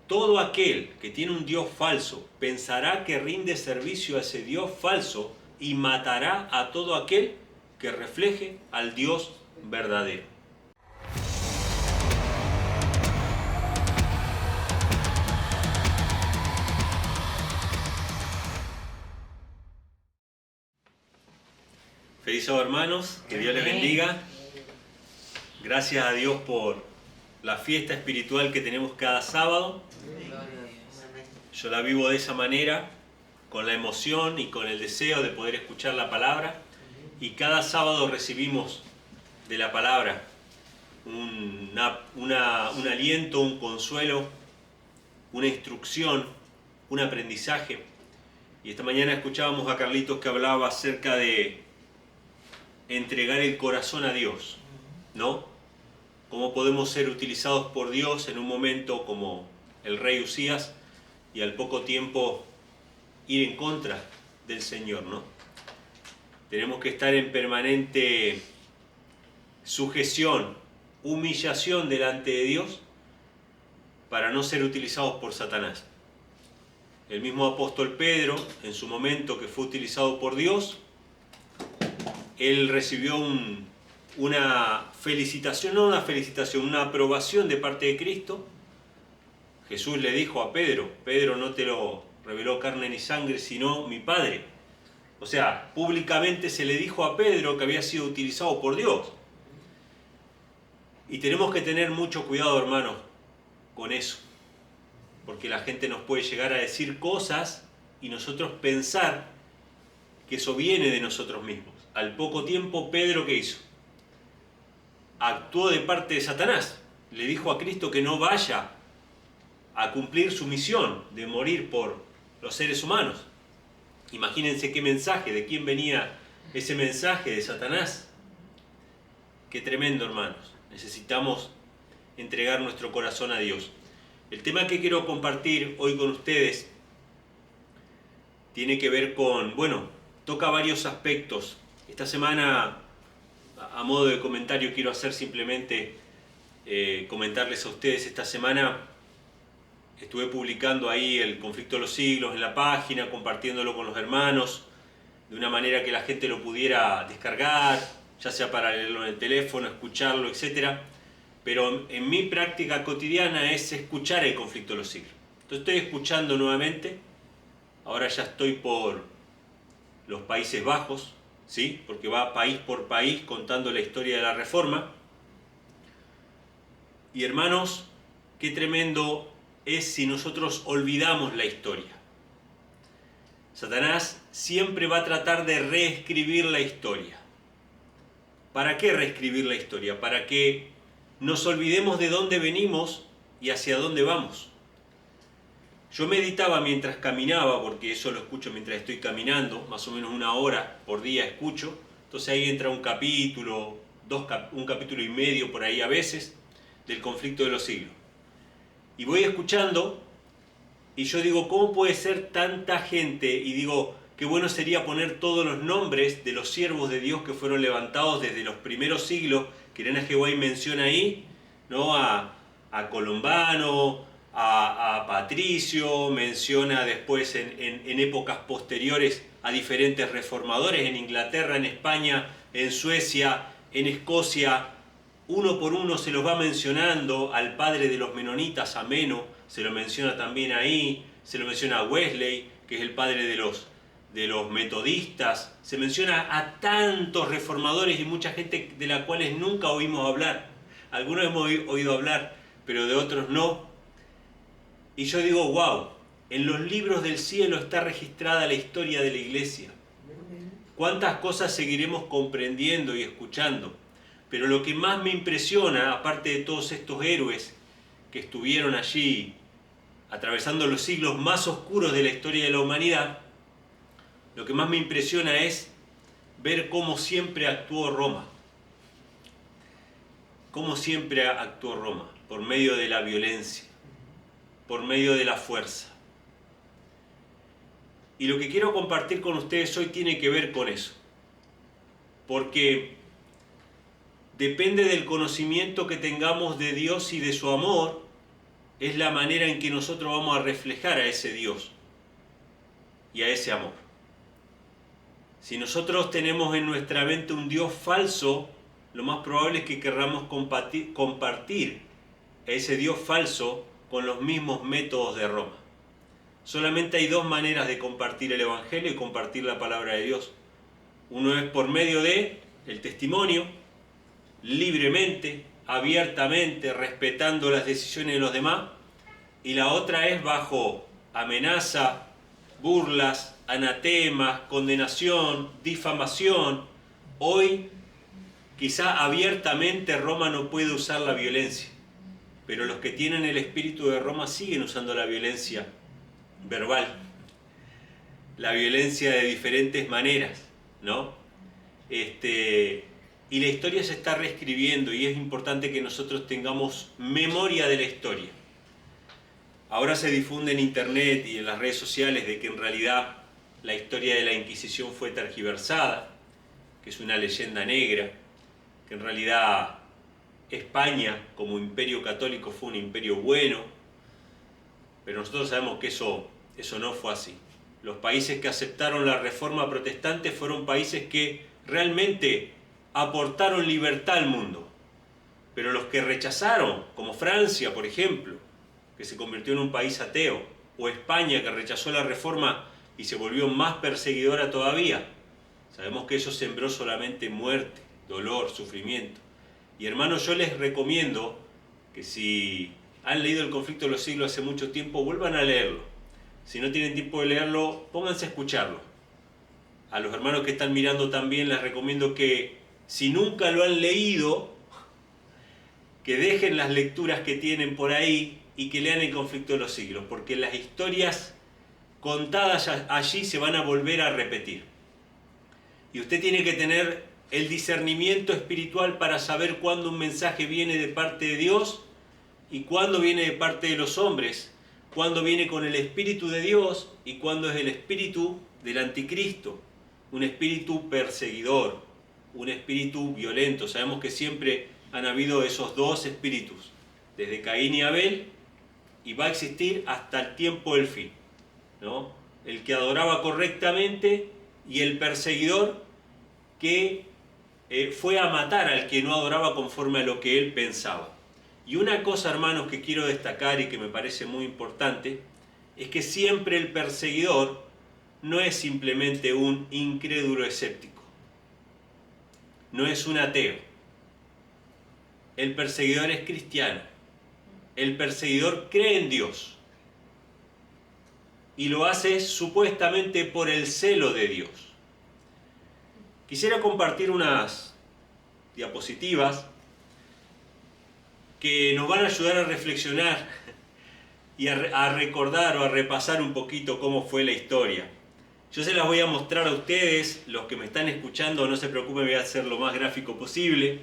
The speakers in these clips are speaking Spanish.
todo aquel que tiene un Dios falso pensará que rinde servicio a ese Dios falso y matará a todo aquel que refleje al Dios verdadero. Feliz sábado, hermanos, que Dios les bendiga. Gracias a Dios por la fiesta espiritual que tenemos cada sábado. Yo la vivo de esa manera, con la emoción y con el deseo de poder escuchar la palabra. Y cada sábado recibimos de la palabra un aliento, un consuelo, una instrucción, un aprendizaje. Y esta mañana escuchábamos a Carlitos que hablaba acerca de entregar el corazón a Dios, ¿no? Cómo podemos ser utilizados por Dios en un momento como el rey Usías y al poco tiempo ir en contra del Señor, ¿no? Tenemos que estar en permanente sujeción, humillación delante de Dios para no ser utilizados por Satanás. El mismo apóstol Pedro, en su momento que fue utilizado por Dios, él recibió una felicitación, no una felicitación, una aprobación de parte de Cristo. Jesús le dijo a Pedro, Pedro, no te lo reveló carne ni sangre, sino mi Padre. O sea, públicamente se le dijo a Pedro que había sido utilizado por Dios. Y tenemos que tener mucho cuidado, hermanos, con eso. Porque la gente nos puede llegar a decir cosas y nosotros pensar que eso viene de nosotros mismos. Al poco tiempo, Pedro, ¿qué hizo? Actuó de parte de Satanás. Le dijo a Cristo que no vaya a cumplir su misión de morir por los seres humanos. Imagínense qué mensaje, de quién venía ese mensaje, de Satanás. Qué tremendo, hermanos. Necesitamos entregar nuestro corazón a Dios. El tema que quiero compartir hoy con ustedes tiene que ver con, toca varios aspectos. Esta semana, a modo de comentario, quiero hacer simplemente comentarles a ustedes. Esta semana estuve publicando ahí el conflicto de los siglos en la página, compartiéndolo con los hermanos, de una manera que la gente lo pudiera descargar, ya sea para leerlo en el teléfono, escucharlo, etc. Pero en mi práctica cotidiana es escuchar el conflicto de los siglos. Entonces estoy escuchando nuevamente, ahora ya estoy por los Países Bajos, ¿sí? Porque va país por país contando la historia de la Reforma. Y hermanos, qué tremendo es si nosotros olvidamos la historia. Satanás siempre va a tratar de reescribir la historia. ¿Para qué reescribir la historia? Para que nos olvidemos de dónde venimos y hacia dónde vamos. Yo meditaba mientras caminaba, porque eso lo escucho mientras estoy caminando, más o menos 1 hora por día escucho. Entonces ahí entra un capítulo, un capítulo y medio por ahí a veces, del conflicto de los siglos. Y voy escuchando y yo digo, ¿cómo puede ser tanta gente? Y digo, qué bueno sería poner todos los nombres de los siervos de Dios que fueron levantados desde los primeros siglos, que Elena G. White menciona ahí, ¿no? A Colombano, a Patricio, menciona después en épocas posteriores a diferentes reformadores en Inglaterra, en España, en Suecia, en Escocia. Uno por uno se los va mencionando. Al padre de los menonitas, Ameno, se lo menciona también ahí. Se lo menciona a Wesley, que es el padre de los metodistas. Se menciona a tantos reformadores y mucha gente de la cuales nunca oímos hablar. Algunos hemos oído hablar, pero de otros no. Y yo digo, wow, en los libros del cielo está registrada la historia de la iglesia. ¿Cuántas cosas seguiremos comprendiendo y escuchando? Pero lo que más me impresiona, aparte de todos estos héroes que estuvieron allí atravesando los siglos más oscuros de la historia de la humanidad, lo que más me impresiona es ver cómo siempre actuó Roma. Cómo siempre actuó Roma, por medio de la violencia, por medio de la fuerza. Y lo que quiero compartir con ustedes hoy tiene que ver con eso. Porque depende del conocimiento que tengamos de Dios y de su amor, es la manera en que nosotros vamos a reflejar a ese Dios y a ese amor. Si nosotros tenemos en nuestra mente un Dios falso, lo más probable es que querramos compartir a ese Dios falso con los mismos métodos de Roma. Solamente hay dos maneras de compartir el Evangelio y compartir la palabra de Dios. Uno es por medio de el testimonio, libremente, abiertamente, respetando las decisiones de los demás, y la otra es bajo amenaza, burlas, anatemas, condenación, difamación. Hoy, quizá abiertamente Roma no puede usar la violencia, pero los que tienen el espíritu de Roma siguen usando la violencia verbal, la violencia de diferentes maneras, ¿no? Y la historia se está reescribiendo y es importante que nosotros tengamos memoria de la historia. Ahora se difunde en internet y en las redes sociales de que en realidad la historia de la Inquisición fue tergiversada, que es una leyenda negra, que en realidad España como imperio católico fue un imperio bueno, pero nosotros sabemos que eso no fue así. Los países que aceptaron la reforma protestante fueron países que realmente aportaron libertad al mundo, pero los que rechazaron, como Francia por ejemplo, que se convirtió en un país ateo, o España que rechazó la reforma y se volvió más perseguidora todavía, sabemos que eso sembró solamente muerte, dolor, sufrimiento. Y hermanos, yo les recomiendo que si han leído El conflicto de los siglos hace mucho tiempo, vuelvan a leerlo. Si no tienen tiempo de leerlo, pónganse a escucharlo. A los hermanos que están mirando también les recomiendo que, si nunca lo han leído, que dejen las lecturas que tienen por ahí y que lean El conflicto de los siglos, porque las historias contadas allí se van a volver a repetir. Y usted tiene que tener el discernimiento espiritual para saber cuándo un mensaje viene de parte de Dios y cuándo viene de parte de los hombres, cuándo viene con el Espíritu de Dios y cuándo es el espíritu del anticristo, un espíritu perseguidor, un espíritu violento. Sabemos que siempre han habido esos dos espíritus, desde Caín y Abel, y va a existir hasta el tiempo del fin, ¿no? El que adoraba correctamente y el perseguidor que fue a matar al que no adoraba conforme a lo que él pensaba. Y una cosa, hermanos, que quiero destacar y que me parece muy importante, es que siempre el perseguidor no es simplemente un incrédulo escéptico, no es un ateo. El perseguidor es cristiano, el perseguidor cree en Dios y lo hace supuestamente por el celo de Dios. Quisiera compartir unas diapositivas que nos van a ayudar a reflexionar y a recordar o a repasar un poquito cómo fue la historia. Yo se las voy a mostrar a ustedes, los que me están escuchando, no se preocupen, voy a hacer lo más gráfico posible.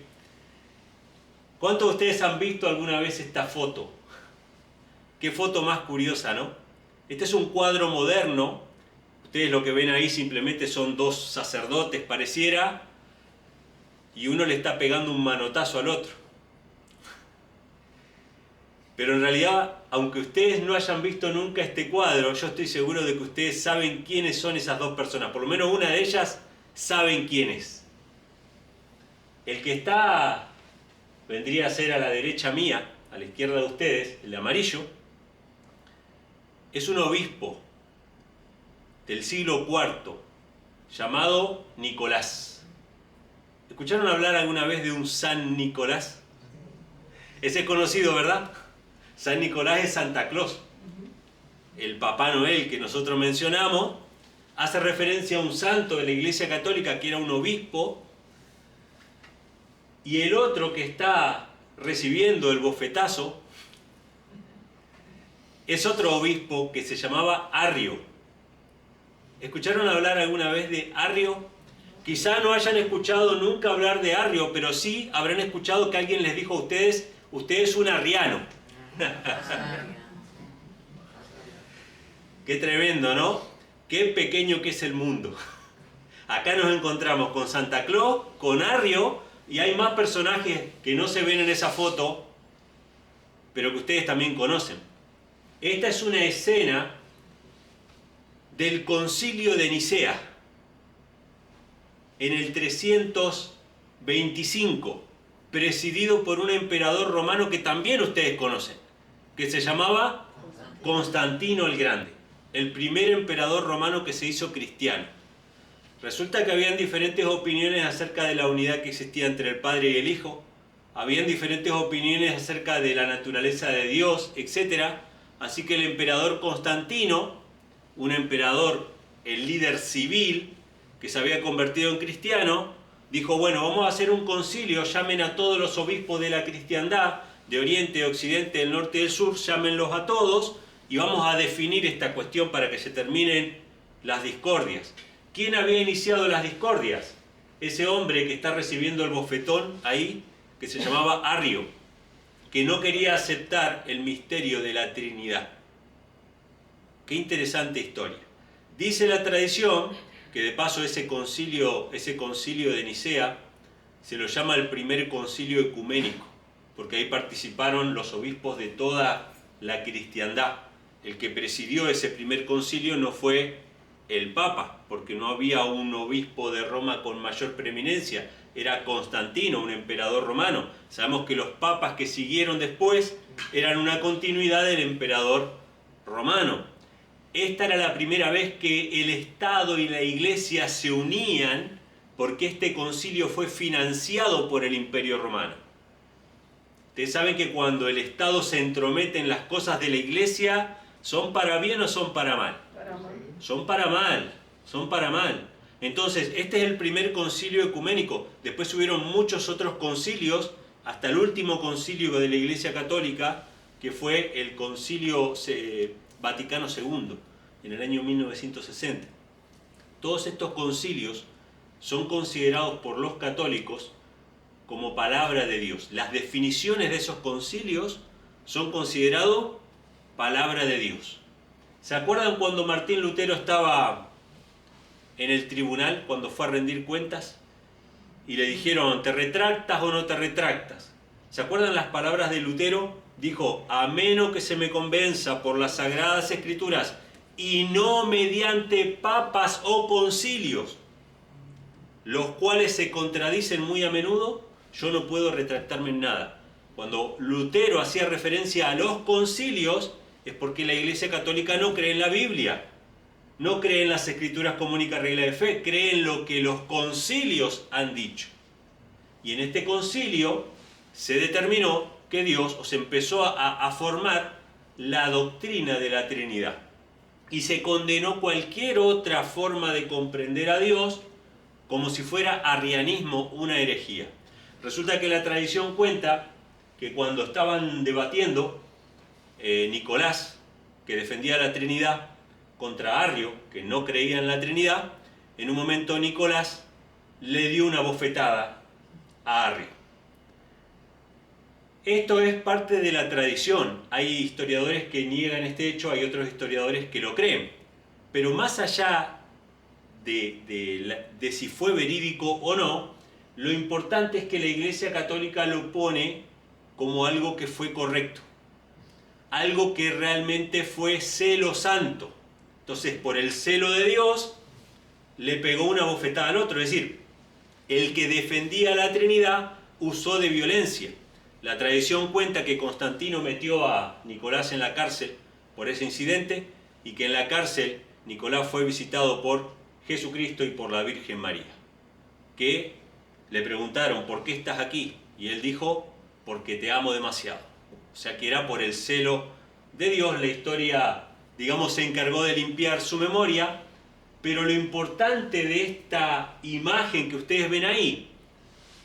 ¿Cuántos de ustedes han visto alguna vez esta foto? Qué foto más curiosa, ¿no? Este es un cuadro moderno. Ustedes lo que ven ahí simplemente son dos sacerdotes, pareciera, y uno le está pegando un manotazo al otro. Pero en realidad, aunque ustedes no hayan visto nunca este cuadro, yo estoy seguro de que ustedes saben quiénes son esas dos personas. Por lo menos una de ellas saben quién es. El que está, vendría a ser a la derecha mía, a la izquierda de ustedes, el de amarillo, es un obispo del siglo IV, llamado Nicolás. ¿Escucharon hablar alguna vez de un San Nicolás? Ese es conocido, ¿verdad? San Nicolás es Santa Claus. El Papá Noel que nosotros mencionamos hace referencia a un santo de la Iglesia Católica que era un obispo, y el otro que está recibiendo el bofetazo es otro obispo que se llamaba Arrio. ¿Escucharon hablar alguna vez de Arrio? Quizá no hayan escuchado nunca hablar de Arrio, pero sí habrán escuchado que alguien les dijo a ustedes: usted es un arriano. Qué tremendo, ¿no? Qué pequeño que es el mundo. Acá nos encontramos con Santa Claus, con Arrio, y hay más personajes que no se ven en esa foto, pero que ustedes también conocen. Esta es una escena del Concilio de Nicea, en el 325, presidido por un emperador romano que también ustedes conocen, que se llamaba Constantino el Grande, el primer emperador romano que se hizo cristiano. Resulta que habían diferentes opiniones acerca de la unidad que existía entre el Padre y el Hijo, habían diferentes opiniones acerca de la naturaleza de Dios, etc. Así que el emperador Constantino, un emperador, el líder civil, que se había convertido en cristiano, dijo, bueno, vamos a hacer un concilio, llamen a todos los obispos de la cristiandad, de Oriente, de Occidente, del Norte y del Sur, llámenlos a todos y vamos a definir esta cuestión para que se terminen las discordias. ¿Quién había iniciado las discordias? Ese hombre que está recibiendo el bofetón ahí, que se llamaba Arrio, que no quería aceptar el misterio de la Trinidad. Qué interesante historia. Dice la tradición que de paso ese concilio de Nicea se lo llama el primer concilio ecuménico, porque ahí participaron los obispos de toda la cristiandad. El que presidió ese primer concilio no fue el Papa, porque no había un obispo de Roma con mayor preeminencia, era Constantino, un emperador romano. Sabemos que los papas que siguieron después eran una continuidad del emperador romano. Esta era la primera vez que el Estado y la Iglesia se unían, porque este concilio fue financiado por el Imperio Romano. Ustedes saben que cuando el Estado se entromete en las cosas de la Iglesia, ¿son para bien o son para mal? Son para mal, son para mal. Entonces, este es el primer concilio ecuménico. Después hubieron muchos otros concilios, hasta el último concilio de la Iglesia Católica, que fue el Concilio Vaticano II, en el año 1960. Todos estos concilios son considerados por los católicos como palabra de Dios. Las definiciones de esos concilios son considerados palabra de Dios. ¿Se acuerdan cuando Martín Lutero estaba en el tribunal, cuando fue a rendir cuentas? Y le dijeron, ¿te retractas o no te retractas? ¿Se acuerdan las palabras de Lutero? Dijo, a menos que se me convenza por las Sagradas Escrituras y no mediante papas o concilios, los cuales se contradicen muy a menudo, yo no puedo retractarme en nada. Cuando Lutero hacía referencia a los concilios, es porque la Iglesia Católica no cree en la Biblia, no cree en las Escrituras como única regla de fe, cree en lo que los concilios han dicho. Y en este concilio se determinó que Dios, o se empezó a formar la doctrina de la Trinidad. Y se condenó cualquier otra forma de comprender a Dios como si fuera arrianismo, una herejía. Resulta que la tradición cuenta que cuando estaban debatiendo Nicolás, que defendía la Trinidad, contra Arrio, que no creía en la Trinidad, en un momento Nicolás le dio una bofetada a Arrio. Esto es parte de la tradición. Hay historiadores que niegan este hecho, hay otros historiadores que lo creen. Pero más allá de si fue verídico o no, lo importante es que la Iglesia Católica lo pone como algo que fue correcto, algo que realmente fue celo santo. Entonces, por el celo de Dios, le pegó una bofetada al otro. Es decir, el que defendía la Trinidad usó de violencia. La tradición cuenta que Constantino metió a Nicolás en la cárcel por ese incidente y que en la cárcel Nicolás fue visitado por Jesucristo y por la Virgen María, que le preguntaron, ¿por qué estás aquí? Y él dijo, porque te amo demasiado. O sea que era por el celo de Dios. La historia, digamos, se encargó de limpiar su memoria, pero lo importante de esta imagen que ustedes ven ahí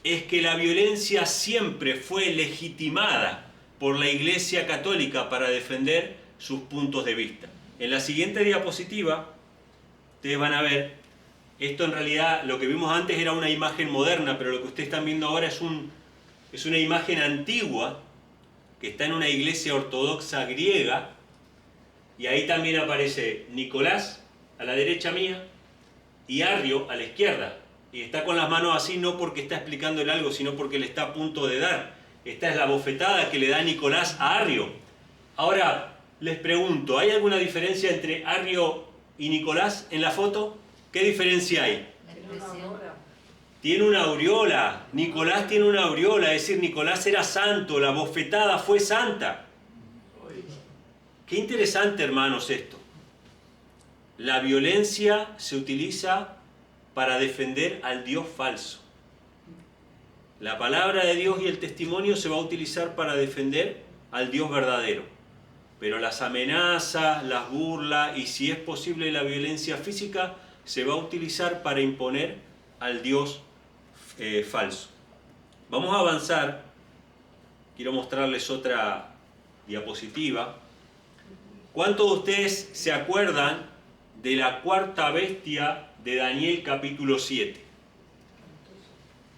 es que la violencia siempre fue legitimada por la Iglesia Católica para defender sus puntos de vista. En la siguiente diapositiva, ustedes van a ver, esto en realidad, lo que vimos antes era una imagen moderna, pero lo que ustedes están viendo ahora es una imagen antigua, que está en una iglesia ortodoxa griega, y ahí también aparece Nicolás, a la derecha mía, y Arrio, a la izquierda. Y está con las manos así no porque está explicándole algo, sino porque le está a punto de dar. Esta es la bofetada que le da Nicolás a Arrio. Ahora, les pregunto, ¿hay alguna diferencia entre Arrio y Nicolás en la foto? ¿Qué diferencia hay? Tiene una aureola. Nicolás tiene una aureola, es decir, Nicolás era santo, la bofetada fue santa. Qué interesante, hermanos, esto. La violencia se utiliza para defender al Dios falso. La palabra de Dios y el testimonio se va a utilizar para defender al Dios verdadero. Pero las amenazas, las burlas y si es posible la violencia física se va a utilizar para imponer al Dios falso. Vamos a avanzar. Quiero mostrarles otra diapositiva. ¿Cuántos de ustedes se acuerdan de la cuarta bestia de Daniel capítulo 7?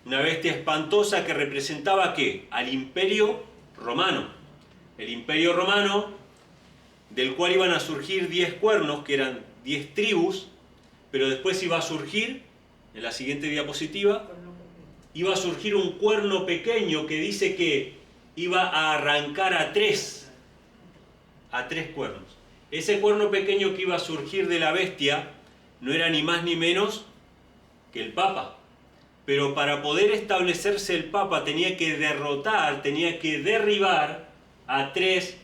Una bestia espantosa que representaba ¿qué? Al Imperio Romano. El Imperio Romano, del cual iban a surgir 10 cuernos, que eran 10 tribus, pero después iba a surgir, en la siguiente diapositiva, iba a surgir un cuerno pequeño que dice que iba a arrancar a tres cuernos. Ese cuerno pequeño que iba a surgir de la bestia no era ni más ni menos que el Papa. Pero para poder establecerse el Papa tenía que derrotar, tenía que derribar a 3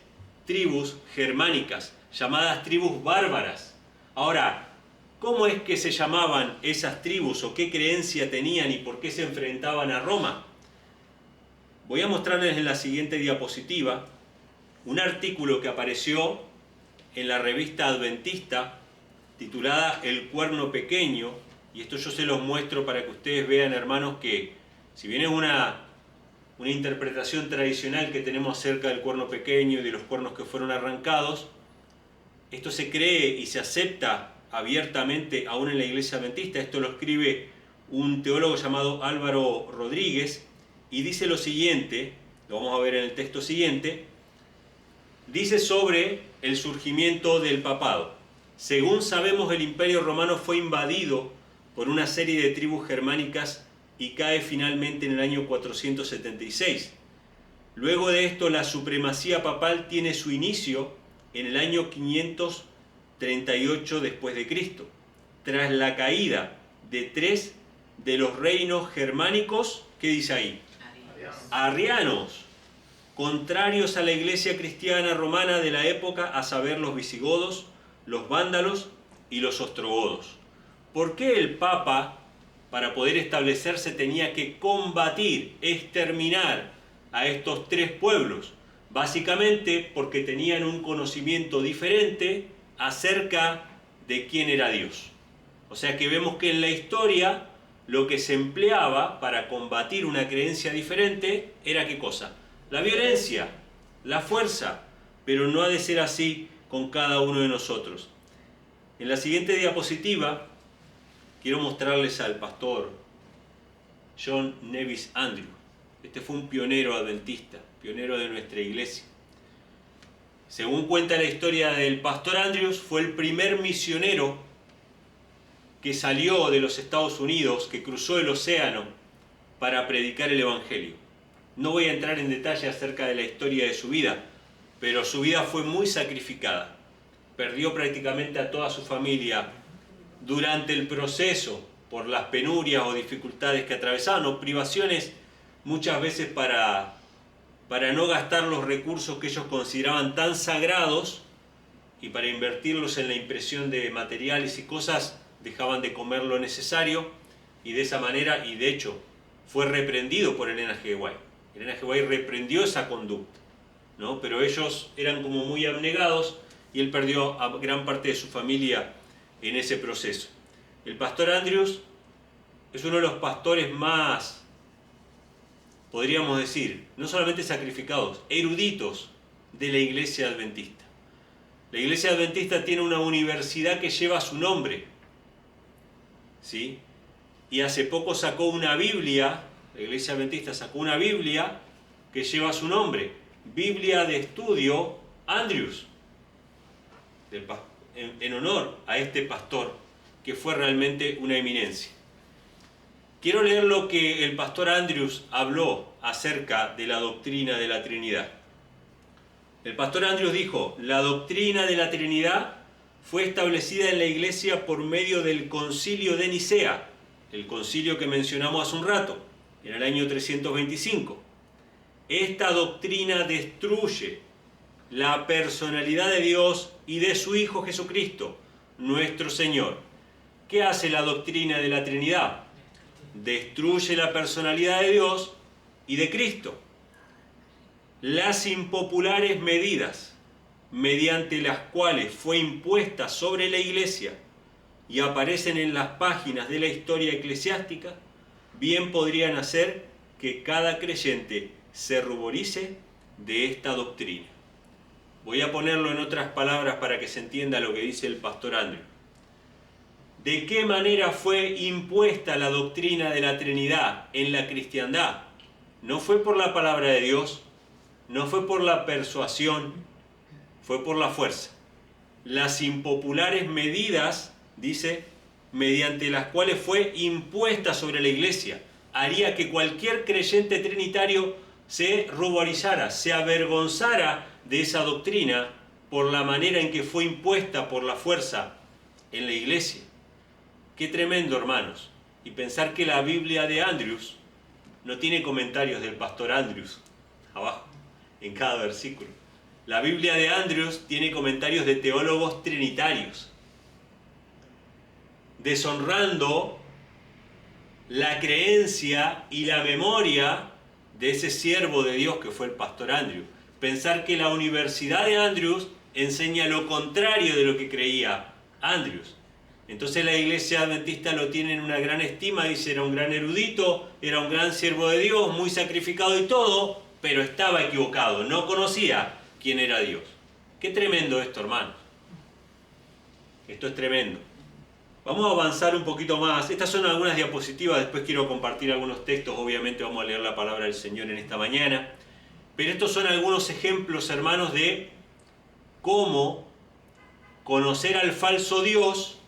tribus germánicas, llamadas tribus bárbaras. Ahora, ¿cómo es que se llamaban esas tribus o qué creencia tenían y por qué se enfrentaban a Roma? Voy a mostrarles en la siguiente diapositiva un artículo que apareció en la revista adventista titulada El Cuerno Pequeño, y esto yo se los muestro para que ustedes vean, hermanos, que si bien es una interpretación tradicional que tenemos acerca del cuerno pequeño y de los cuernos que fueron arrancados, esto se cree y se acepta abiertamente aún en la iglesia adventista. Esto lo escribe un teólogo llamado Álvaro Rodríguez y dice lo siguiente, lo vamos a ver en el texto siguiente, dice sobre el surgimiento del papado. Según sabemos, el Imperio Romano fue invadido por una serie de tribus germánicas y cae finalmente en el año 476. Luego de esto, la supremacía papal tiene su inicio en el año 538 después de Cristo, tras la caída de 3 de los reinos germánicos, ¿qué dice ahí? Arrianos, contrarios a la iglesia cristiana romana de la época, a saber los visigodos, los vándalos y los ostrogodos. ¿Por qué el Papa, para poder establecerse, tenía que combatir, exterminar a estos 3 pueblos? Básicamente porque tenían un conocimiento diferente acerca de quién era Dios. O sea que vemos que en la historia lo que se empleaba para combatir una creencia diferente era ¿qué cosa? La violencia, la fuerza, pero no ha de ser así con cada uno de nosotros. En la siguiente diapositiva quiero mostrarles al pastor John Nevis Andrews. Este fue un pionero adventista, pionero de nuestra iglesia. Según cuenta la historia del pastor Andrews, fue el primer misionero que salió de los Estados Unidos, que cruzó el océano para predicar el Evangelio. No voy a entrar en detalle acerca de la historia de su vida, pero su vida fue muy sacrificada. Perdió prácticamente a toda su familia durante el proceso por las penurias o dificultades que atravesaban, o privaciones muchas veces para no gastar los recursos que ellos consideraban tan sagrados y para invertirlos en la impresión de materiales y cosas, dejaban de comer lo necesario y de esa manera, y de hecho fue reprendido por Elena G. White. Elena G. White reprendió esa conducta, ¿no? Pero ellos eran como muy abnegados y él perdió a gran parte de su familia en ese proceso. El pastor Andrews es uno de los pastores más, podríamos decir, no solamente sacrificados, eruditos de la iglesia adventista. La iglesia adventista tiene una universidad que lleva su nombre, ¿sí? Y hace poco sacó una Biblia, la iglesia adventista sacó una Biblia que lleva su nombre, Biblia de Estudio Andrews, en honor a este pastor que fue realmente una eminencia. Quiero leer lo que el pastor Andrews habló acerca de la doctrina de la Trinidad. El pastor Andrews dijo, la doctrina de la Trinidad fue establecida en la Iglesia por medio del Concilio de Nicea, el concilio que mencionamos hace un rato, en el año 325. Esta doctrina destruye la personalidad de Dios y de su Hijo Jesucristo, nuestro Señor. ¿Qué hace la doctrina de la Trinidad? Destruye la personalidad de Dios y de Cristo. Las impopulares medidas mediante las cuales fue impuesta sobre la Iglesia y aparecen en las páginas de la historia eclesiástica, bien podrían hacer que cada creyente se ruborice de esta doctrina. Voy a ponerlo en otras palabras para que se entienda lo que dice el pastor Andrew. ¿De qué manera fue impuesta la doctrina de la Trinidad en la cristiandad? No fue por la palabra de Dios, no fue por la persuasión, fue por la fuerza. Las impopulares medidas, dice, mediante las cuales fue impuesta sobre la Iglesia, haría que cualquier creyente trinitario se ruborizara, se avergonzara de esa doctrina por la manera en que fue impuesta por la fuerza en la Iglesia. Qué tremendo, hermanos. Y pensar que la Biblia de Andrews no tiene comentarios del pastor Andrews abajo, en cada versículo. La Biblia de Andrews tiene comentarios de teólogos trinitarios, deshonrando la creencia y la memoria de ese siervo de Dios que fue el pastor Andrews. Pensar que la Universidad de Andrews enseña lo contrario de lo que creía Andrews. Entonces la Iglesia Adventista lo tiene en una gran estima, dice, era un gran erudito, era un gran siervo de Dios, muy sacrificado y todo, pero estaba equivocado, no conocía quién era Dios. Qué tremendo esto, hermanos. Esto es tremendo. Vamos a avanzar un poquito más. Estas son algunas diapositivas, después quiero compartir algunos textos, obviamente vamos a leer la palabra del Señor en esta mañana. Pero estos son algunos ejemplos, hermanos, de cómo conocer al falso Dios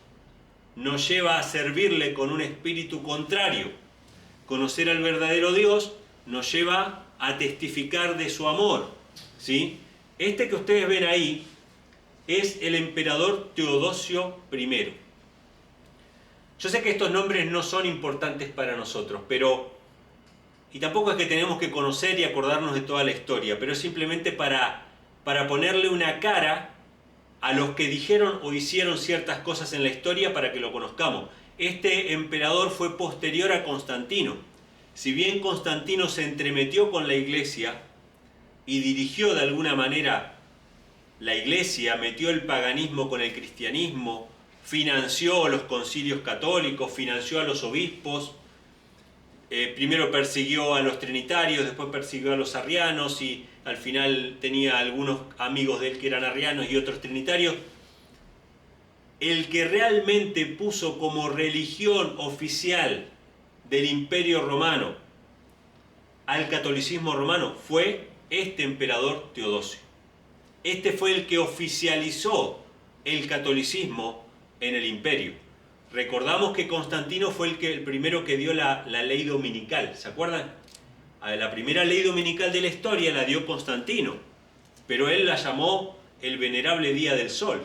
nos lleva a servirle con un espíritu contrario. Conocer al verdadero Dios nos lleva a testificar de su amor, ¿sí? Este que ustedes ven ahí es el emperador Teodosio I. Yo sé que estos nombres no son importantes para nosotros, y tampoco es que tenemos que conocer y acordarnos de toda la historia, pero es simplemente para ponerle una cara a los que dijeron o hicieron ciertas cosas en la historia para que lo conozcamos. Este emperador fue posterior a Constantino. Si bien Constantino se entremetió con la Iglesia y dirigió de alguna manera la Iglesia, metió el paganismo con el cristianismo, financió los concilios católicos, financió a los obispos, primero persiguió a los trinitarios, después persiguió a los arrianos y al final tenía algunos amigos de él que eran arrianos y otros trinitarios. El que realmente puso como religión oficial del Imperio Romano al catolicismo romano fue este emperador Teodosio. Este fue el que oficializó el catolicismo en el imperio. Recordamos que Constantino fue el primero que dio la ley dominical, ¿se acuerdan? La primera ley dominical de la historia la dio Constantino, pero él la llamó el venerable día del sol.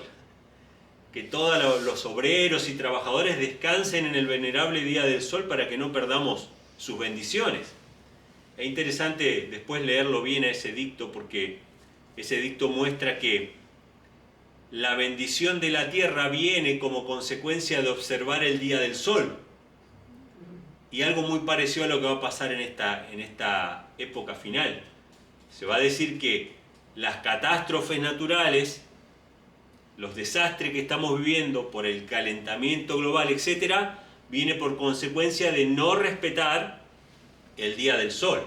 Que todos los obreros y trabajadores descansen en el venerable día del sol para que no perdamos sus bendiciones. Es interesante después leerlo bien a ese edicto, porque ese edicto muestra que la bendición de la tierra viene como consecuencia de observar el día del sol. Y algo muy parecido a lo que va a pasar en esta época final. Se va a decir que las catástrofes naturales, los desastres que estamos viviendo por el calentamiento global, etc., viene por consecuencia de no respetar el día del sol.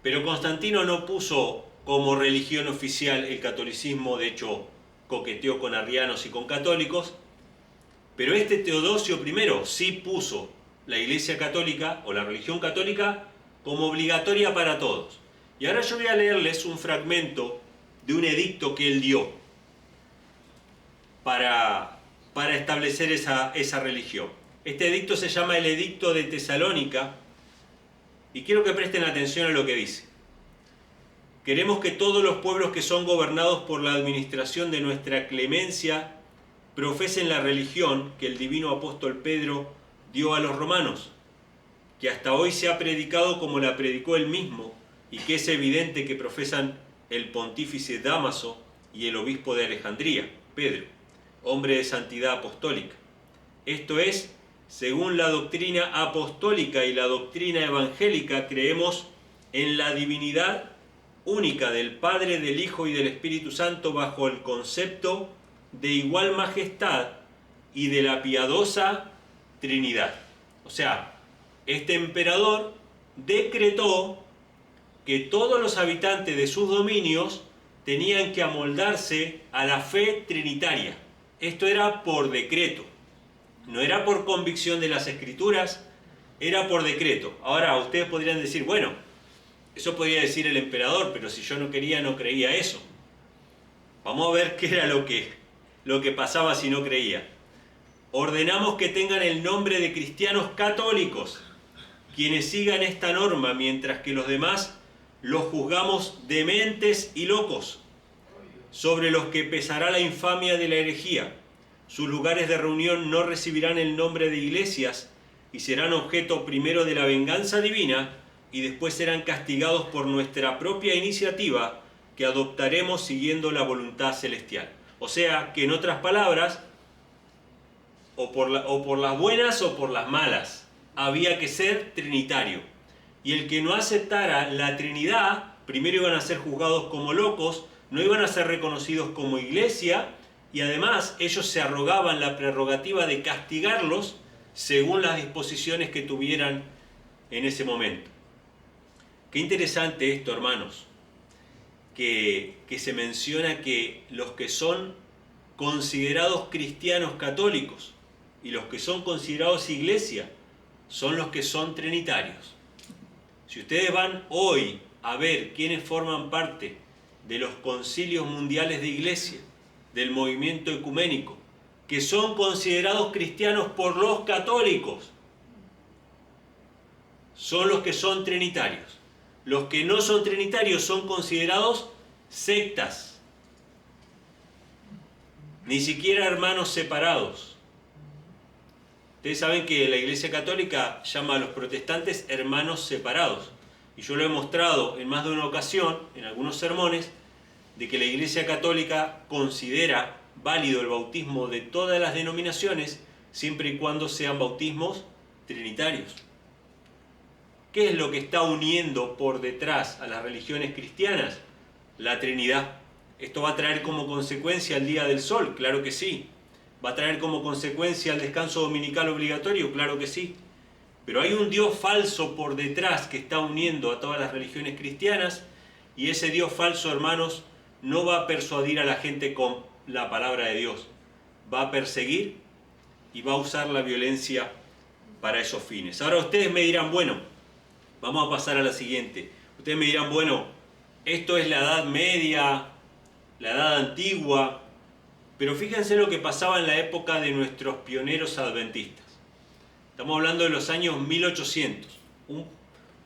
Pero Constantino no puso como religión oficial el catolicismo, de hecho coqueteó con arrianos y con católicos, pero este Teodosio I sí puso la Iglesia Católica o la religión católica como obligatoria para todos. Y ahora yo voy a leerles un fragmento de un edicto que él dio para establecer esa religión. Este edicto se llama el Edicto de Tesalónica y quiero que presten atención a lo que dice. Queremos que todos los pueblos que son gobernados por la administración de nuestra clemencia profesen la religión que el divino apóstol Pedro dio a los romanos, que hasta hoy se ha predicado como la predicó él mismo, y que es evidente que profesan el pontífice Dámaso y el obispo de Alejandría, Pedro, hombre de santidad apostólica. Esto es, según la doctrina apostólica y la doctrina evangélica, creemos en la divinidad única del Padre, del Hijo y del Espíritu Santo bajo el concepto de igual majestad y de la piadosa Trinidad. O sea, este emperador decretó que todos los habitantes de sus dominios tenían que amoldarse a la fe trinitaria. Esto era por decreto, no era por convicción de las Escrituras, era por decreto. Ahora, ustedes podrían decir, bueno, eso podría decir el emperador, pero si yo no quería, no creía eso. Vamos a ver qué era lo que pasaba si no creía. Ordenamos que tengan el nombre de cristianos católicos, quienes sigan esta norma, mientras que los demás los juzgamos dementes y locos, sobre los que pesará la infamia de la herejía. Sus lugares de reunión no recibirán el nombre de iglesias y serán objeto primero de la venganza divina y después serán castigados por nuestra propia iniciativa que adoptaremos siguiendo la voluntad celestial. O sea, que en otras palabras, o por las buenas o por las malas, había que ser trinitario. Y el que no aceptara la Trinidad, primero iban a ser juzgados como locos, no iban a ser reconocidos como iglesia, y además ellos se arrogaban la prerrogativa de castigarlos según las disposiciones que tuvieran en ese momento. Qué interesante esto, hermanos, que se menciona que los que son considerados cristianos católicos y los que son considerados iglesia son los que son trinitarios. Si ustedes van hoy a ver quiénes forman parte de los concilios mundiales de iglesia, del movimiento ecuménico, que son considerados cristianos por los católicos, son los que son trinitarios. Los que no son trinitarios son considerados sectas, ni siquiera hermanos separados. Ustedes saben que la Iglesia Católica llama a los protestantes hermanos separados. Y yo lo he mostrado en más de una ocasión, en algunos sermones, de que la Iglesia Católica considera válido el bautismo de todas las denominaciones, siempre y cuando sean bautismos trinitarios. ¿Qué es lo que está uniendo por detrás a las religiones cristianas? La Trinidad. ¿Esto va a traer como consecuencia el Día del Sol? Claro que sí. ¿Va a traer como consecuencia el descanso dominical obligatorio? Claro que sí. Pero hay un Dios falso por detrás que está uniendo a todas las religiones cristianas, y ese Dios falso, hermanos, no va a persuadir a la gente con la palabra de Dios. Va a perseguir y va a usar la violencia para esos fines. Ahora ustedes me dirán, bueno, vamos a pasar a la siguiente. Ustedes me dirán, bueno, esto es la Edad Media, la Edad Antigua, pero fíjense lo que pasaba en la época de nuestros pioneros adventistas. Estamos hablando de los años 1800, un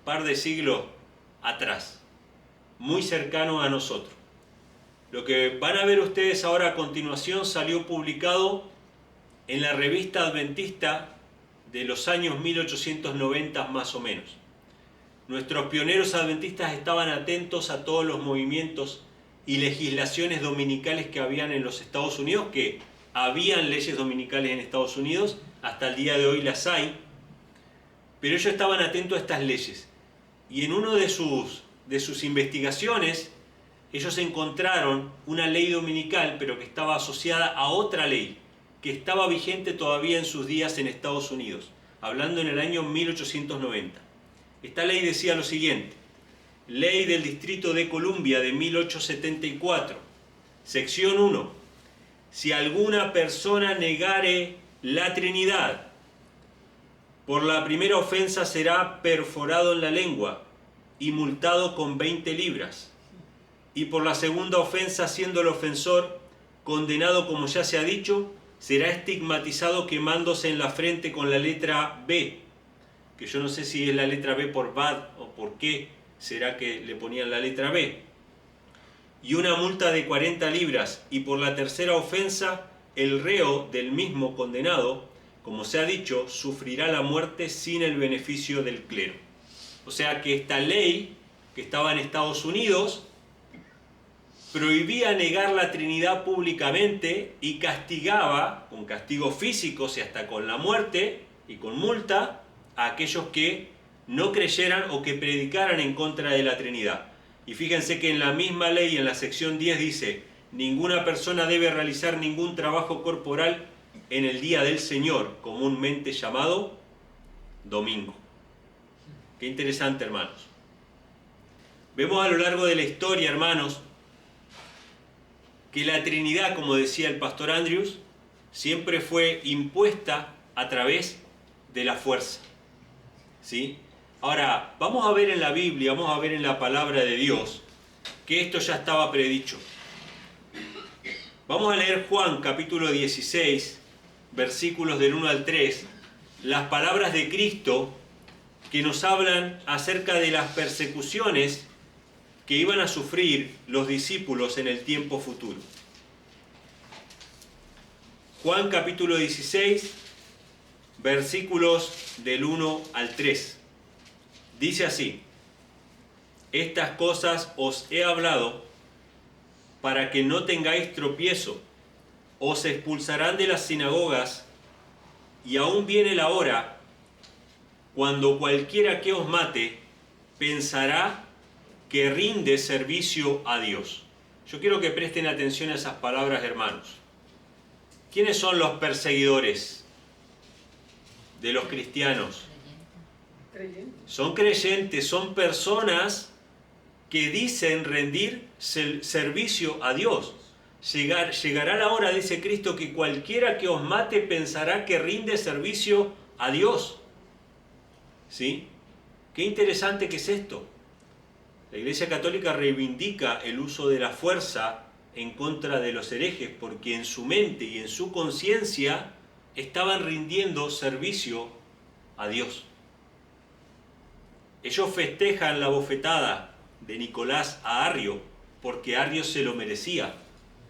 par de siglos atrás, muy cercano a nosotros. Lo que van a ver ustedes ahora a continuación salió publicado en la revista adventista de los años 1890 más o menos. Nuestros pioneros adventistas estaban atentos a todos los movimientos y legislaciones dominicales que habían en los Estados Unidos, que habían leyes dominicales en Estados Unidos, hasta el día de hoy las hay, pero ellos estaban atentos a estas leyes. Y en una de sus investigaciones, ellos encontraron una ley dominical, pero que estaba asociada a otra ley, que estaba vigente todavía en sus días en Estados Unidos, hablando en el año 1890. Esta ley decía lo siguiente: Ley del Distrito de Columbia de 1874, sección 1. Si alguna persona negare la Trinidad, por la primera ofensa será perforado en la lengua y multado con 20 libras. Y por la segunda ofensa, siendo el ofensor condenado como ya se ha dicho, será estigmatizado quemándose en la frente con la letra B, que yo no sé si es la letra B por bad o por qué será que le ponían la letra B. y una multa de 40 libras, y por la tercera ofensa el reo del mismo condenado, como se ha dicho, sufrirá la muerte sin el beneficio del clero. O sea que esta ley que estaba en Estados Unidos prohibía negar la Trinidad públicamente y castigaba con castigos físicos y hasta con la muerte y con multa a aquellos que no creyeran o que predicaran en contra de la Trinidad. Y fíjense que en la misma ley, en la sección 10 dice: ninguna persona debe realizar ningún trabajo corporal en el día del Señor, comúnmente llamado domingo. Qué interesante, hermanos. Vemos a lo largo de la historia, hermanos, que la Trinidad, como decía el pastor Andrews, siempre fue impuesta a través de la fuerza. ¿Sí? Ahora, vamos a ver en la Biblia, vamos a ver en la palabra de Dios, que esto ya estaba predicho. Vamos a leer Juan capítulo 16, versículos del 1 al 3, las palabras de Cristo que nos hablan acerca de las persecuciones que iban a sufrir los discípulos en el tiempo futuro. Juan capítulo 16, versículos del 1 al 3. Dice así: estas cosas os he hablado para que no tengáis tropiezo. Os expulsarán de las sinagogas, y aún viene la hora cuando cualquiera que os mate pensará que rinde servicio a Dios. Yo quiero que presten atención a esas palabras, hermanos. ¿Quiénes son los perseguidores de los cristianos? Son creyentes, son personas que dicen rendir servicio a Dios. Llegará la hora, dice Cristo, que cualquiera que os mate pensará que rinde servicio a Dios. ¿Sí? Qué interesante que es esto. La Iglesia Católica reivindica el uso de la fuerza en contra de los herejes, porque en su mente y en su conciencia estaban rindiendo servicio a Dios. Ellos festejan la bofetada de Nicolás a Arrio porque Arrio se lo merecía,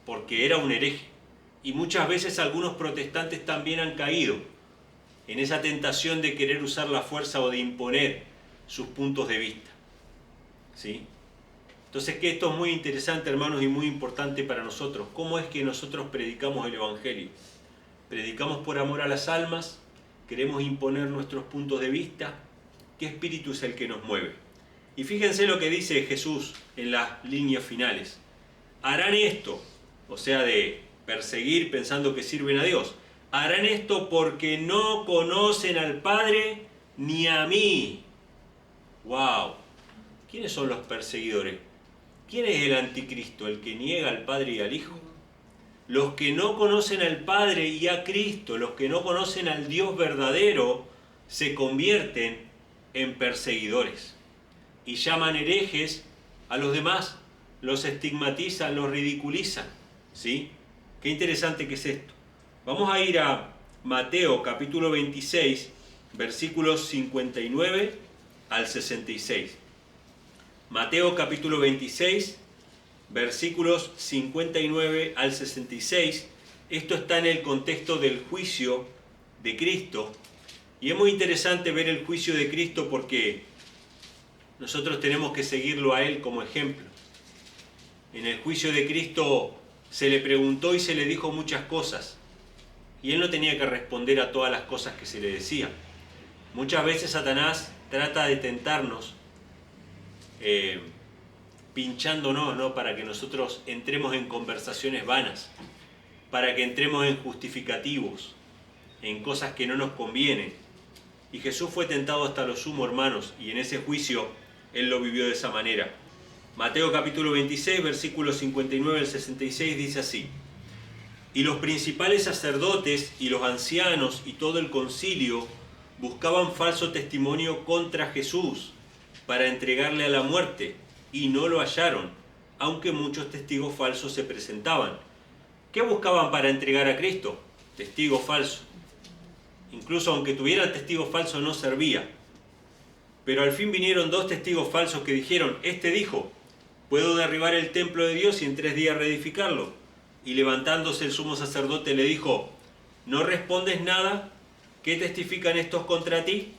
porque era un hereje. Y muchas veces algunos protestantes también han caído en esa tentación de querer usar la fuerza o de imponer sus puntos de vista. ¿Sí? Entonces, que esto es muy interesante, hermanos, y muy importante para nosotros. ¿Cómo es que nosotros predicamos el Evangelio? ¿Predicamos por amor a las almas? ¿Queremos imponer nuestros puntos de vista? ¿Qué espíritu es el que nos mueve? Y fíjense lo que dice Jesús en las líneas finales. Harán esto, o sea, de perseguir pensando que sirven a Dios. Harán esto porque no conocen al Padre ni a mí. ¡Wow! ¿Quiénes son los perseguidores? ¿Quién es el anticristo? ¿El que niega al Padre y al Hijo? Los que no conocen al Padre y a Cristo, los que no conocen al Dios verdadero, se convierten en perseguidores y llaman herejes a los demás, los estigmatizan, los ridiculizan. ¿Sí? Qué interesante que es esto. Vamos a ir a Mateo capítulo 26, versículos 59 al 66. Mateo capítulo 26, versículos 59 al 66. Esto está en el contexto del juicio de Cristo. Y es muy interesante ver el juicio de Cristo porque nosotros tenemos que seguirlo a Él como ejemplo. En el juicio de Cristo se le preguntó y se le dijo muchas cosas. Y Él no tenía que responder a todas las cosas que se le decían. Muchas veces Satanás trata de tentarnos pinchándonos, ¿no? Para que nosotros entremos en conversaciones vanas, para que entremos en justificativos, en cosas que no nos convienen. Y Jesús fue tentado hasta lo sumo, hermanos, y en ese juicio Él lo vivió de esa manera. Mateo capítulo 26, versículos 59 al 66 dice así: y los principales sacerdotes y los ancianos y todo el concilio buscaban falso testimonio contra Jesús para entregarle a la muerte, y no lo hallaron, aunque muchos testigos falsos se presentaban. ¿Qué buscaban para entregar a Cristo? Testigos falsos. Incluso aunque tuvieran testigos falsos no servía. Pero al fin vinieron dos testigos falsos que dijeron: este dijo, ¿Puedo derribar el templo de Dios y en 3 días reedificarlo? Y levantándose el sumo sacerdote le dijo, ¿no respondes nada? ¿Qué testifican estos contra ti?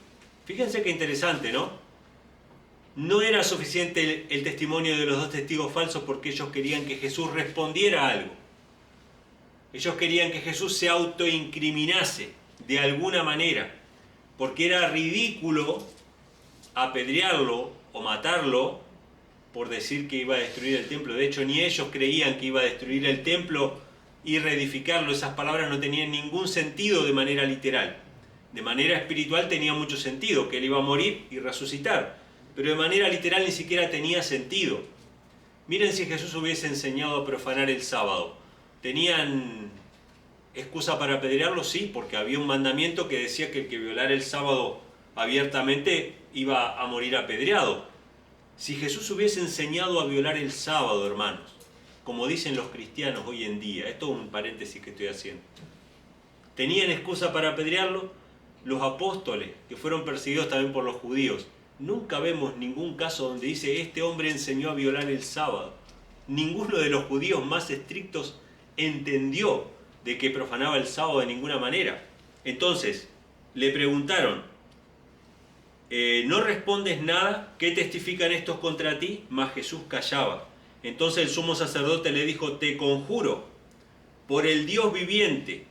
Fíjense qué interesante, ¿no? No era suficiente el testimonio de los 2 testigos falsos porque ellos querían que Jesús respondiera algo. Ellos querían que Jesús se autoincriminase de alguna manera, porque era ridículo apedrearlo o matarlo por decir que iba a destruir el templo. De hecho, ni ellos creían que iba a destruir el templo y reedificarlo. Esas palabras no tenían ningún sentido de manera literal. De manera espiritual tenía mucho sentido, que él iba a morir y resucitar. Pero de manera literal ni siquiera tenía sentido. Miren si Jesús hubiese enseñado a profanar el sábado. ¿Tenían excusa para apedrearlo? Sí, porque había un mandamiento que decía que el que violara el sábado abiertamente iba a morir apedreado. Si Jesús hubiese enseñado a violar el sábado, hermanos, como dicen los cristianos hoy en día, esto es un paréntesis que estoy haciendo, ¿tenían excusa para apedrearlo? Los apóstoles, que fueron perseguidos también por los judíos, nunca vemos ningún caso donde dice este hombre enseñó a violar el sábado. Ninguno de los judíos más estrictos entendió de que profanaba el sábado de ninguna manera. Entonces, le preguntaron, ¿no respondes nada? ¿Qué testifican estos contra ti? Mas Jesús callaba. Entonces el sumo sacerdote le dijo, te conjuro, por el Dios viviente,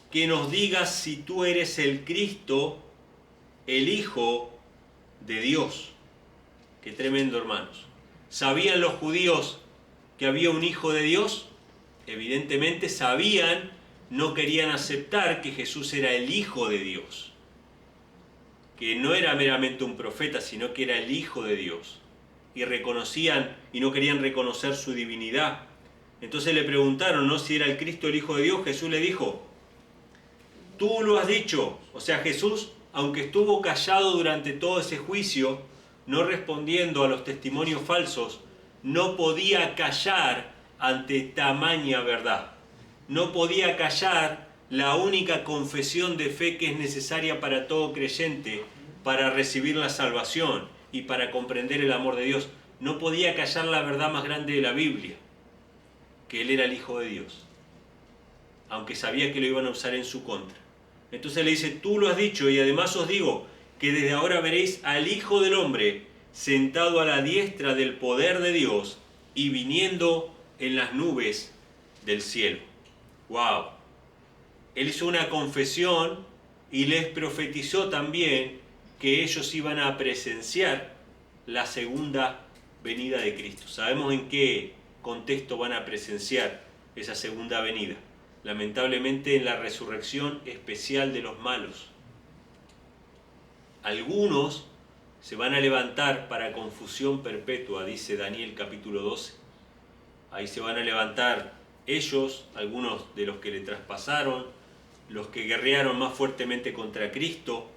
que nos digas si tú eres el Cristo, el Hijo de Dios. Qué tremendo, hermanos. ¿Sabían los judíos que había un Hijo de Dios? Evidentemente sabían, no querían aceptar que Jesús era el Hijo de Dios, que no era meramente un profeta, sino que era el Hijo de Dios. Y reconocían y no querían reconocer su divinidad. Entonces le preguntaron, ¿no?, si era el Cristo, el Hijo de Dios. Jesús le dijo, tú lo has dicho. O sea, Jesús, aunque estuvo callado durante todo ese juicio, no respondiendo a los testimonios falsos, no podía callar ante tamaña verdad. No podía callar la única confesión de fe que es necesaria para todo creyente para recibir la salvación y para comprender el amor de Dios. No podía callar la verdad más grande de la Biblia, que Él era el Hijo de Dios, aunque sabía que lo iban a usar en su contra. Entonces le dice, tú lo has dicho, y además os digo que desde ahora veréis al Hijo del Hombre sentado a la diestra del poder de Dios y viniendo en las nubes del cielo. ¡Wow! Él hizo una confesión y les profetizó también que ellos iban a presenciar la segunda venida de Cristo. ¿Sabemos en qué contexto van a presenciar esa segunda venida? Lamentablemente en la resurrección especial de los malos. Algunos se van a levantar para confusión perpetua, dice Daniel capítulo 12. Ahí se van a levantar ellos, algunos de los que le traspasaron, los que guerrearon más fuertemente contra Cristo.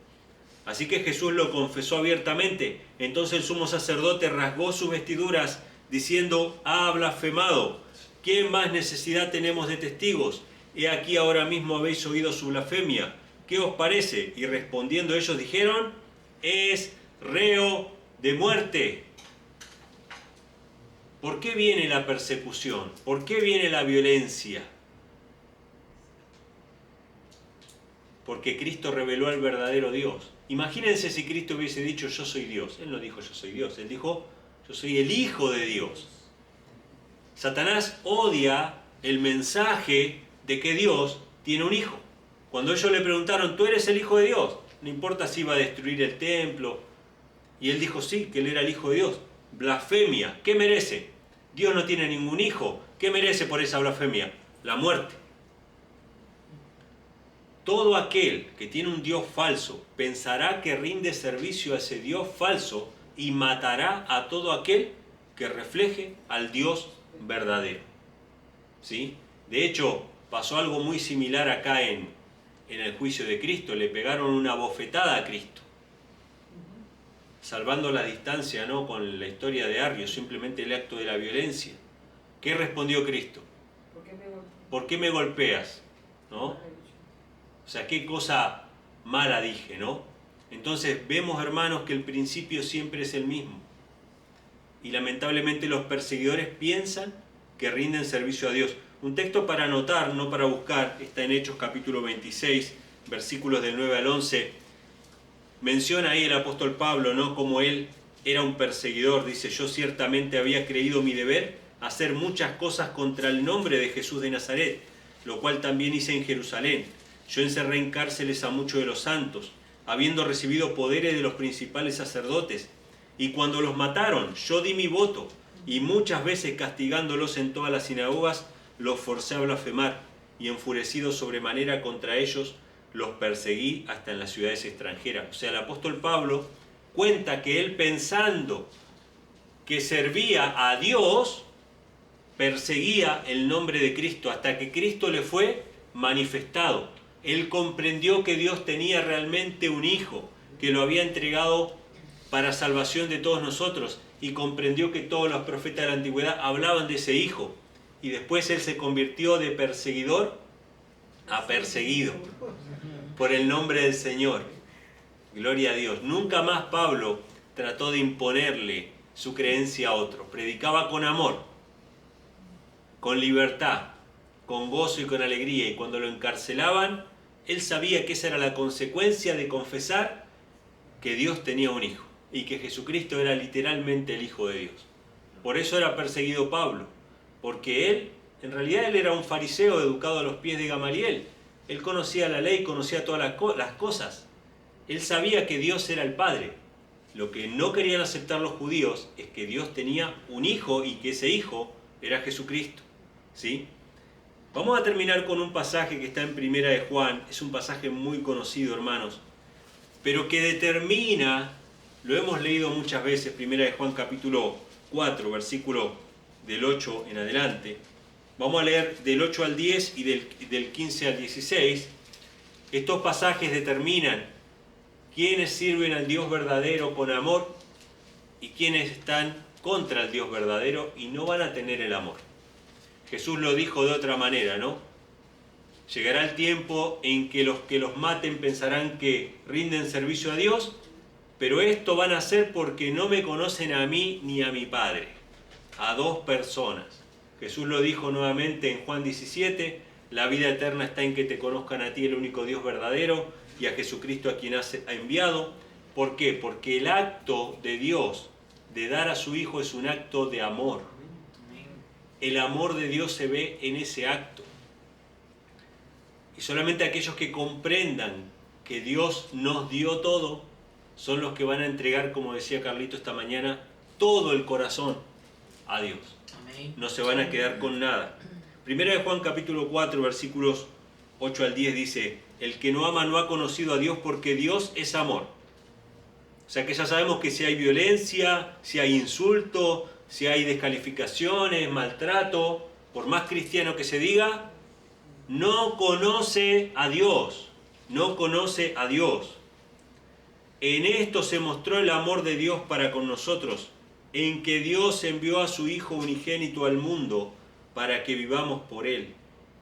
Así que Jesús lo confesó abiertamente. Entonces el sumo sacerdote rasgó sus vestiduras diciendo, ha blasfemado. ¿Qué más necesidad tenemos de testigos? He aquí ahora mismo habéis oído su blasfemia. ¿Qué os parece? Y respondiendo ellos dijeron, es reo de muerte. ¿Por qué viene la persecución? ¿Por qué viene la violencia? Porque Cristo reveló al verdadero Dios. Imagínense si Cristo hubiese dicho yo soy Dios. Él no dijo yo soy Dios, Él dijo yo soy el Hijo de Dios. Satanás odia el mensaje de que Dios tiene un hijo. Cuando ellos le preguntaron, ¿tú eres el Hijo de Dios? No importa si iba a destruir el templo. Y él dijo sí, que él era el Hijo de Dios. Blasfemia. ¿Qué merece? Dios no tiene ningún hijo. ¿Qué merece por esa blasfemia? La muerte. Todo aquel que tiene un Dios falso pensará que rinde servicio a ese Dios falso y matará a todo aquel que refleje al Dios verdadero. ¿Sí? De hecho, pasó algo muy similar acá en el juicio de Cristo. Le pegaron una bofetada a Cristo, salvando la distancia, ¿no?, con la historia de Arrio, simplemente el acto de la violencia. ¿Qué respondió Cristo? ¿Por qué me golpeas? ¿No? O sea, qué cosa mala dije, ¿no? Entonces vemos, hermanos, que el principio siempre es el mismo. y lamentablemente los perseguidores piensan que rinden servicio a Dios. Un texto para anotar, no para buscar, está en Hechos capítulo 26, versículos del 9 al 11. Menciona ahí el apóstol Pablo, ¿no?, como él era un perseguidor. Dice: yo ciertamente había creído mi deber hacer muchas cosas contra el nombre de Jesús de Nazaret, lo cual también hice en Jerusalén. Yo encerré en cárceles a muchos de los santos, habiendo recibido poderes de los principales sacerdotes. Y cuando los mataron, yo di mi voto, y muchas veces castigándolos en todas las sinagogas, los forcé a blasfemar, y enfurecido sobremanera contra ellos, los perseguí hasta en las ciudades extranjeras. O sea, el apóstol Pablo cuenta que él, pensando que servía a Dios, perseguía el nombre de Cristo, hasta que Cristo le fue manifestado. Él comprendió que Dios tenía realmente un hijo, que lo había entregado para salvación de todos nosotros, y comprendió que todos los profetas de la antigüedad hablaban de ese hijo. Y después él se convirtió de perseguidor a perseguido por el nombre del Señor. Gloria a Dios. Nunca más Pablo trató de imponerle su creencia a otro. Predicaba con amor, con libertad, con gozo y con alegría. Y cuando lo encarcelaban, él sabía que esa era la consecuencia de confesar que Dios tenía un hijo y que Jesucristo era literalmente el Hijo de Dios. Por eso era perseguido Pablo, porque él, en realidad él era un fariseo educado a los pies de Gamaliel. Él conocía la ley, conocía todas las cosas. Él sabía que Dios era el Padre. Lo que no querían aceptar los judíos es que Dios tenía un hijo y que ese hijo era Jesucristo, ¿sí? Vamos a terminar con un pasaje que está en Primera de Juan. Es un pasaje muy conocido, hermanos, pero que determina, lo hemos leído muchas veces, Primera de Juan capítulo 4, versículo del 8 en adelante. Vamos a leer del 8 al 10 y del 15 al 16. Estos pasajes determinan quiénes sirven al Dios verdadero con amor y quiénes están contra el Dios verdadero y no van a tener el amor. Jesús lo dijo de otra manera, ¿no? Llegará el tiempo en que los maten pensarán que rinden servicio a Dios, pero esto van a hacer porque no me conocen a mí ni a mi Padre. A dos personas. Jesús lo dijo nuevamente en Juan 17, la vida eterna está en que te conozcan a ti, el único Dios verdadero, y a Jesucristo a quien ha enviado. ¿Por qué? Porque el acto de Dios de dar a su Hijo es un acto de amor. El amor de Dios se ve en ese acto. Y solamente aquellos que comprendan que Dios nos dio todo, son los que van a entregar, como decía Carlito esta mañana, todo el corazón a Dios. No se van a quedar con nada. Primera de Juan capítulo 4, versículos 8 al 10 dice: el que no ama no ha conocido a Dios, porque Dios es amor. O sea que ya sabemos que si hay violencia, si hay insulto, si hay descalificaciones, maltrato, por más cristiano que se diga, no conoce a Dios. No conoce a Dios. En esto se mostró el amor de Dios para con nosotros, en que Dios envió a su Hijo unigénito al mundo para que vivamos por Él.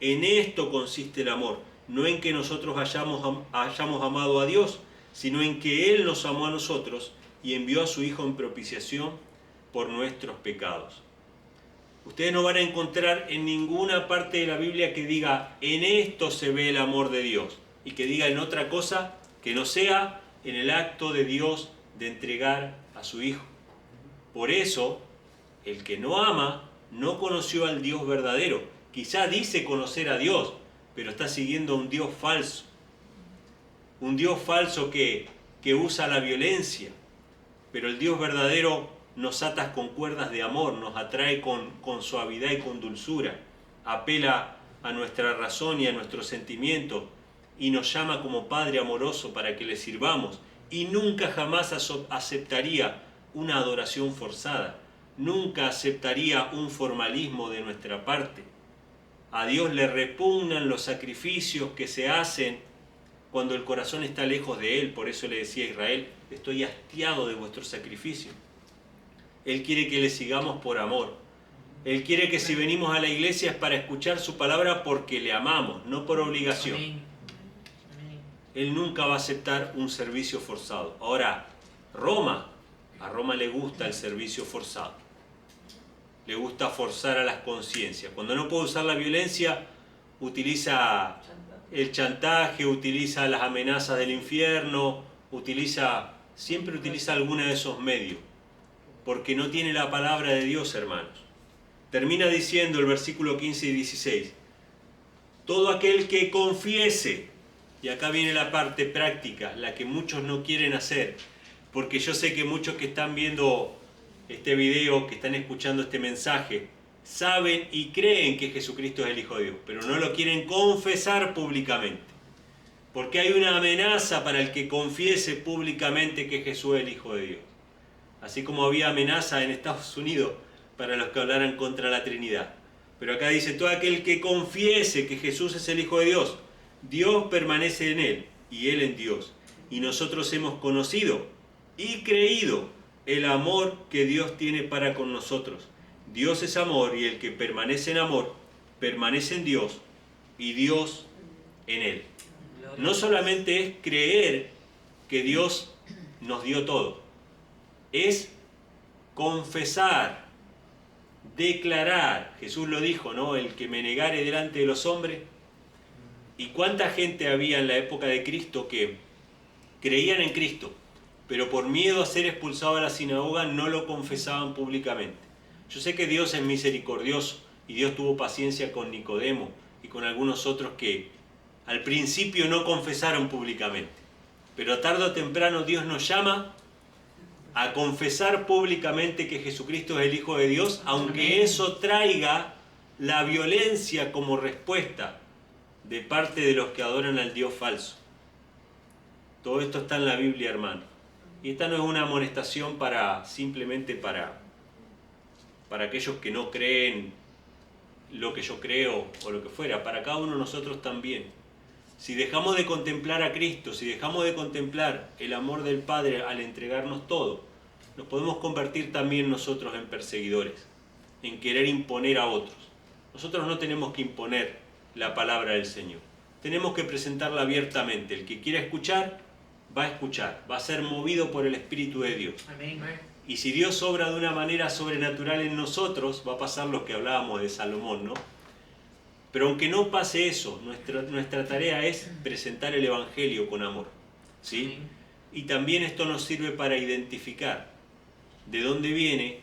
En esto consiste el amor, no en que nosotros hayamos amado a Dios, sino en que Él nos amó a nosotros y envió a su Hijo en propiciación por nuestros pecados. Ustedes no van a encontrar en ninguna parte de la Biblia que diga en esto se ve el amor de Dios y que diga en otra cosa que no sea en el acto de Dios de entregar a su Hijo. Por eso, el que no ama no conoció al Dios verdadero. Quizá dice conocer a Dios, pero está siguiendo a un Dios falso. Un Dios falso que usa la violencia. Pero el Dios verdadero nos ata con cuerdas de amor, nos atrae con suavidad y con dulzura. Apela a nuestra razón y a nuestros sentimientos y nos llama como Padre amoroso para que le sirvamos. Y nunca jamás aceptaría una adoración forzada. Nunca aceptaría un formalismo de nuestra parte. A Dios le repugnan los sacrificios que se hacen cuando el corazón está lejos de Él. Por eso le decía a Israel: estoy hastiado de vuestros sacrificios. Él quiere que le sigamos por amor. Él quiere que si venimos a la iglesia es para escuchar su palabra porque le amamos, no por obligación. Él nunca va a aceptar un servicio forzado. Ahora, a Roma le gusta el servicio forzado. le gusta forzar a las conciencias. Cuando no puede usar la violencia, utiliza el chantaje, utiliza las amenazas del infierno, siempre utiliza alguno de esos medios, porque no tiene la palabra de Dios, hermanos. Termina diciendo el versículo 15 y 16, todo aquel que confiese, y acá viene la parte práctica, la que muchos no quieren hacer, porque yo sé que muchos que están viendo este video, que están escuchando este mensaje, saben y creen que Jesucristo es el Hijo de Dios, pero no lo quieren confesar públicamente. Porque hay una amenaza para el que confiese públicamente que Jesús es el Hijo de Dios. Así como había amenaza en Estados Unidos para los que hablaran contra la Trinidad. Pero acá dice, todo aquel que confiese que Jesús es el Hijo de Dios, Dios permanece en él y él en Dios. Y nosotros hemos conocido y creído el amor que Dios tiene para con nosotros. Dios es amor y el que permanece en amor, permanece en Dios y Dios en él. No solamente es creer que Dios nos dio todo, es confesar, declarar. Jesús lo dijo, ¿no? El que me negare delante de los hombres. ¿Y cuánta gente había en la época de Cristo que creían en Cristo, pero por miedo a ser expulsado de la sinagoga no lo confesaban públicamente? Yo sé que Dios es misericordioso y Dios tuvo paciencia con Nicodemo y con algunos otros que al principio no confesaron públicamente. Pero tarde o temprano Dios nos llama a confesar públicamente que Jesucristo es el Hijo de Dios, aunque eso traiga la violencia como respuesta de parte de los que adoran al Dios falso. Todo esto está en la Biblia, hermano. Y esta no es una amonestación simplemente para aquellos que no creen lo que yo creo o lo que fuera, para cada uno de nosotros también. Si dejamos de contemplar a Cristo, si dejamos de contemplar el amor del Padre al entregarnos todo, nos podemos convertir también nosotros en perseguidores, en querer imponer a otros. Nosotros no tenemos que imponer la palabra del Señor, tenemos que presentarla abiertamente. El que quiera escuchar, va a ser movido por el Espíritu de Dios. Amén. Y si Dios obra de una manera sobrenatural en nosotros, va a pasar lo que hablábamos de Salomón, ¿no? Pero aunque no pase eso, nuestra tarea es presentar el Evangelio con amor, ¿sí? Y también esto nos sirve para identificar de dónde viene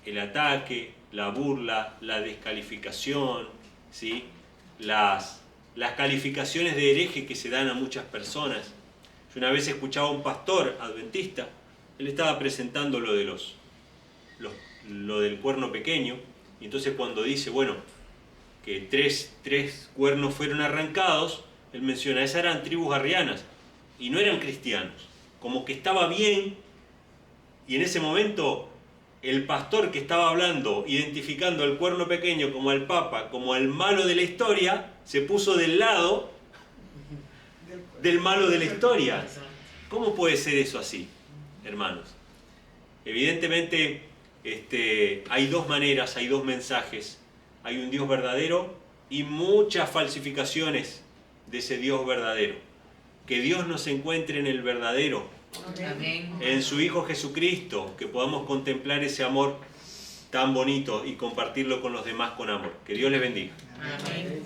el ataque, la burla, la descalificación, ¿sí? Las calificaciones de hereje que se dan a muchas personas. Yo una vez escuchaba a un pastor adventista, él estaba presentando lo del cuerno pequeño, y entonces cuando dice, bueno, que tres cuernos fueron arrancados, él menciona, esas eran tribus arrianas, y no eran cristianos, como que estaba bien, y en ese momento el pastor que estaba hablando, identificando al cuerno pequeño como al Papa, como al malo de la historia, se puso del lado del malo de la historia. ¿Cómo puede ser eso así, hermanos? Evidentemente hay dos maneras, hay dos mensajes. Hay un Dios verdadero y muchas falsificaciones de ese Dios verdadero. Que Dios nos encuentre en el verdadero, Amén. en su Hijo Jesucristo, que podamos contemplar ese amor tan bonito y compartirlo con los demás con amor. Que Dios les bendiga. Amén.